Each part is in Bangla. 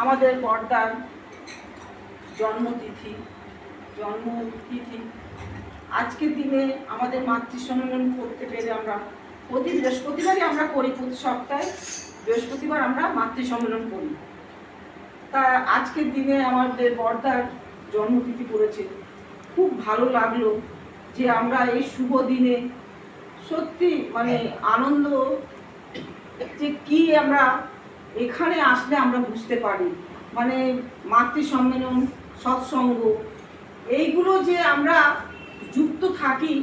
আমাদের বড়দার জন্মতিথি আজকের দিনে আমাদের মাতৃ সম্মেলন করতে পেরে আমরা প্রতি বৃহস্পতিবারই আমরা করি, প্রতি সপ্তাহে বৃহস্পতিবার আমরা মাতৃ সম্মেলন করি। তা আজকের দিনে আমাদের বড়দার জন্মতিথি পড়েছে, খুব ভালো লাগলো যে আমরা এই শুভ দিনে সত্যি মানে আনন্দ যে কি আমরা এখানে আসলে আমরা বুঝতে পারি, মানে মাতৃ সম্মেলন, সৎসঙ্গ, এইগুলো যে আমরা যুক্ত থাকি,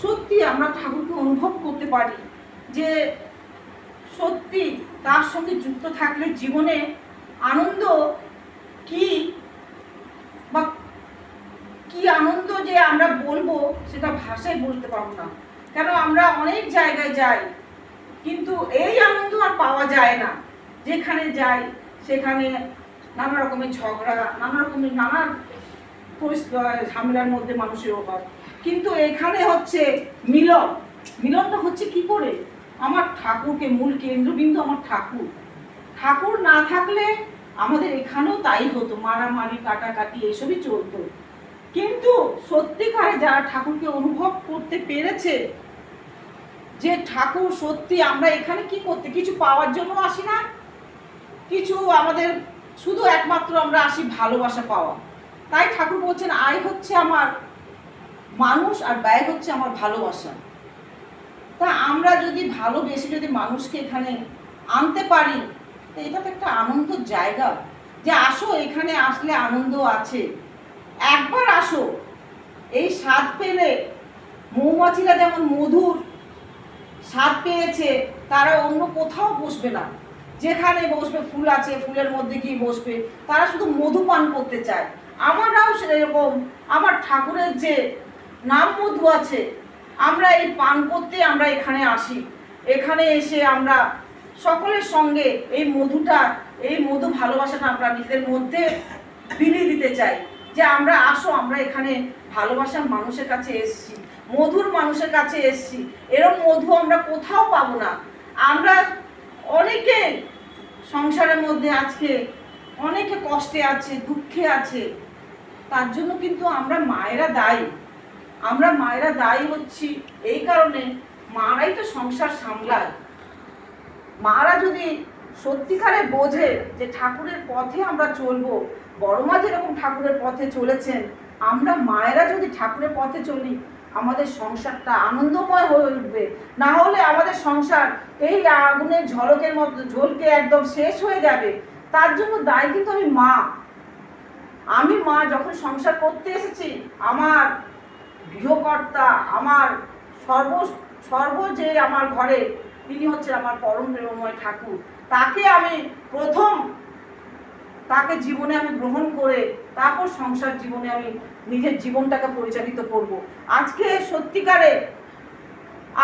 সত্যি আমরা ঠাকুরকে অনুভব করতে পারি যে সত্যি তার সঙ্গে যুক্ত থাকলে জীবনে আনন্দ কি বা কি আনন্দ যে আমরা বলবো সেটা ভাষায় বলতে পারবো না। কেন আমরা অনেক জায়গায় যাই কিন্তু এই আনন্দ আর পাওয়া যায় না। যেখানে যাই সেখানে নানা রকমের ঝগড়া, নানা রকমের নানা ঝামেলার মধ্যে মানুষের অভাব, কিন্তু এখানে হচ্ছে মিলন। মিলনটা হচ্ছে কি করে? আমার ঠাকুরকে, মূল কেন্দ্রবিন্দু আমার ঠাকুর। ঠাকুর না থাকলে আমাদের এখানেও তাই হতো, মারামারি কাটাকাটি এসবই চলতো। কিন্তু সত্যিকারে যারা ঠাকুরকে অনুভব করতে পেরেছে যে ঠাকুর সত্যি, আমরা এখানে কি করতে, কিছু পাওয়ার জন্য আসি না, কিছু আমাদের শুধু একমাত্র আমরা আসি ভালোবাসা পাওয়া। তাই ঠাকুর বলছেন আয় হচ্ছে আমার মানুষ আর ব্যয় হচ্ছে আমার ভালোবাসা। তা আমরা যদি ভালোবেসে যদি মানুষকে এখানে আনতে পারি, এটা তো একটা আনন্দের জায়গা, যে আসো এখানে আসলে আনন্দ আছে, একবার আসো। এই স্বাদ পেলে মৌমাছিরা যেমন মধুর স্বাদ পেয়েছে, তারা অন্য কোথাও বসবে না। যেখানে বসবে ফুল আছে, ফুলের মধ্যে গিয়ে বসবে, তারা শুধু মধু পান করতে চায়। আমরাও সেরকম, আমার ঠাকুরের যে নাম মধু আছে, আমরা এই পান করতে আমরা এখানে আসি। এখানে এসে আমরা সকলের সঙ্গে এই মধুটা, এই মধু ভালোবাসাটা আমরা নিজেদের মধ্যে বিলিয়ে দিতে চাই, যে আমরা আসো, আমরা এখানে ভালোবাসার মানুষের কাছে এসছি, মধুর মানুষের কাছে এসছি। এরকম মধু আমরা কোথাও পাবো না। আমরা অনেকে সংসারের মধ্যে আজকে অনেকে কষ্টে আছে, দুঃখে আছে, তার জন্য কিন্তু আমরা মায়েরা দায়ী। আমরা মায়েরা দায়ী হচ্ছি এই কারণে, মারাই তো সংসার সামলায়। মারা যদি সত্যিকারে বোঝে যে ঠাকুরের পথে আমরা চলবো, বড় মা যেরকম ঠাকুরের পথে চলেছেন, আমরা মায়েরা যদি ঠাকুরের পথে চলি, আমাদের সংসারটা আনন্দময় হয়ে উঠবে। না হলে আমাদের সংসার এই আগুনের ঝলকের মতো ঝলকে একদম শেষ হয়ে যাবে। তার জন্য দায়ী কিন্তু আমি মা যখন সংসার করতে এসেছি, আমার গৃহকর্তা, আমার সর্ব যে আমার ঘরে, তিনি হচ্ছে আমার পরম প্রেমময় ঠাকুর। তাকে আমি প্রথম, তাকে জীবনে আমি গ্রহণ করে তারপর সংসার জীবনে আমি নিজের জীবনটাকে পরিচালিত করব। আজকে সত্যিকারে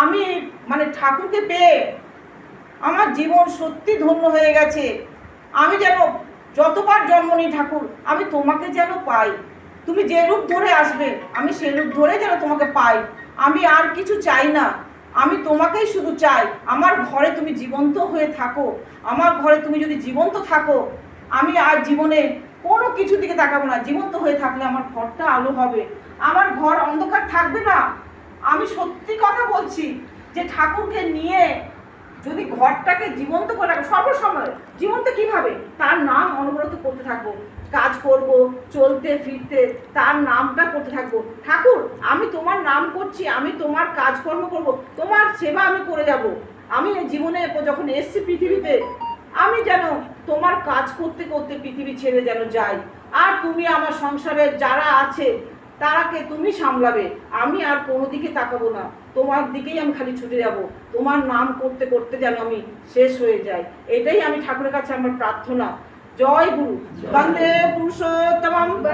আমি মানে ঠাকুরকে পেয়ে আমার জীবন সত্যি ধন্য হয়ে গেছে। আমি যেন যতবার জন্ম নিই ঠাকুর, আমি তোমাকে যেন পাই। তুমি যে রূপ ধরে আসবে, আমি সে রূপ ধরে যেন তোমাকে পাই। আমি আর কিছু চাই না, আমি তোমাকেই শুধু চাই। আমার ঘরে তুমি জীবন্ত হয়ে থাকো। আমার ঘরে তুমি যদি জীবন্ত থাকো, আমি আর জীবনে কোনো কিছু দিকে তাকাবো না। জীবন্ত হয়ে থাকলে আমার ঘরটা আলো হবে, আমার ঘর অন্ধকার থাকবে না। আমি সত্যি কথা বলছি যে ঠাকুরকে নিয়ে যদি ঘরটাকে জীবন্ত করে রাখবো, সর্বসময় জীবন্ত কিভাবে, তার নাম অনবরত করতে থাকবো, কাজ করব, চলতে ফিরতে তার নামটা করতে থাকবো। ঠাকুর, আমি তোমার নাম করছি, আমি তোমার কাজকর্ম করব, তোমার সেবা আমি করে যাব। আমি জীবনে যখন এসছি পৃথিবীতে, আমি যেন তোমার কাজ করতে করতে পৃথিবী ছেড়ে যেন যাই। আর তুমি আমার সংসারে যারা আছে তারাকে তুমি সামলাবে। আমি আর কোনো দিকে তাকাবো না, তোমার দিকেই আমি খালি ছুটে যাব। তোমার নাম করতে করতে যেন আমি শেষ হয়ে যাই। এটাই আমি ঠাকুরের কাছে আমার প্রার্থনা। জয় গুরু। বন্দে পুরুষোত্তমম।